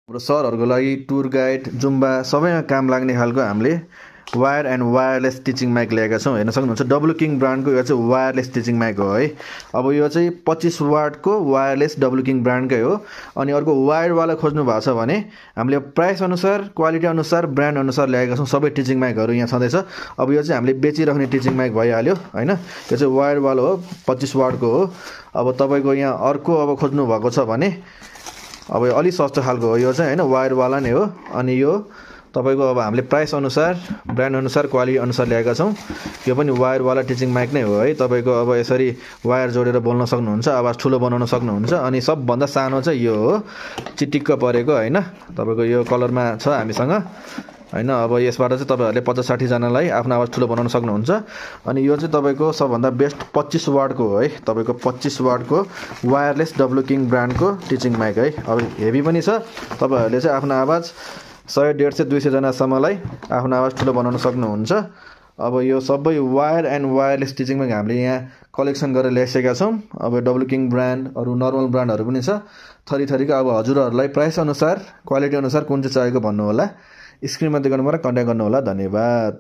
हाम्रो सरहरूको लागि टुर गाइड जुम्बा सबैमा काम लाग्ने खालको हामीले wire and wireless teaching mic ल्याएका छौँ। हेर्न सक्नुहुन्छ डब्लु किङ ब्रान्डको यो चाहिँ वायरलेस टिचिङ माइक हो है। अब यो चाहिँ 25 वाटको वायरलेस डब्लु किङ ब्रान्डकै हो। अनि अर्को वायरवाला खोज्नु भएको छ भने हामीले प्राइस अनुसार क्वालिटी अनुसार ब्रान्ड अनुसार ल्याएका छौँ। सबै टिचिङ माइकहरू यहाँ छँदैछ। अब यो चाहिँ हामीले बेचिराख्ने टिचिङ माइक भइहाल्यो होइन। यो चाहिँ वायरवाला हो, 25 वाटको हो। अब तपाईँको यहाँ अर्को अब खोज्नु भएको छ भने अब यो अलिक सस्तो खालको हो यो चाहिँ होइन, वायरवाला नै हो। अनि यो तपाईँको अब हामीले प्राइस अनुसार ब्रान्ड अनुसार क्वालिटी अनुसार ल्याएका छौँ। यो पनि वायरवाला टिचिङ माइक नै हो है। तपाईँको अब यसरी वायर जोडेर बोल्न सक्नुहुन्छ, आवाज ठुलो बनाउन सक्नुहुन्छ। अनि सबभन्दा सानो चाहिँ यो हो, चिटिक्क परेको होइन। तपाईँको यो कलरमा छ हामीसँग होइन। अब यसबाट चाहिँ तपाईँहरूले 50-60 जनालाई आफ्नो आवाज ठुलो बनाउन सक्नुहुन्छ। अनि यो चाहिँ तपाईँको सबभन्दा बेस्ट 25 वाटको हो है। तपाईँको 25 वाटको वायरलेस डब्लु किङ ब्रान्डको टिचिङ माइक है। अब हेभी पनि छ। तपाईँहरूले चाहिँ आफ्नो आवाज 100, 150, 200 जनासम्मलाई आफ्नो आवाज ठुलो बनाउन सक्नुहुन्छ। अब यो सबै wire and wireless teaching mic हामीले यहाँ कलेक्सन गरेर ल्याइसकेका छौँ। अब डब्लु किङ ब्रान्ड, अरू नर्मल ब्रान्डहरू पनि छ थरीथरीको। अब हजुरहरूलाई प्राइस अनुसार क्वालिटी अनुसार कुन चाहिँ चाहिएको भन्नुहोला। स्क्रिनमा देखाउनुमा कन्ट्याक्ट गर्नुहोला। धन्यवाद।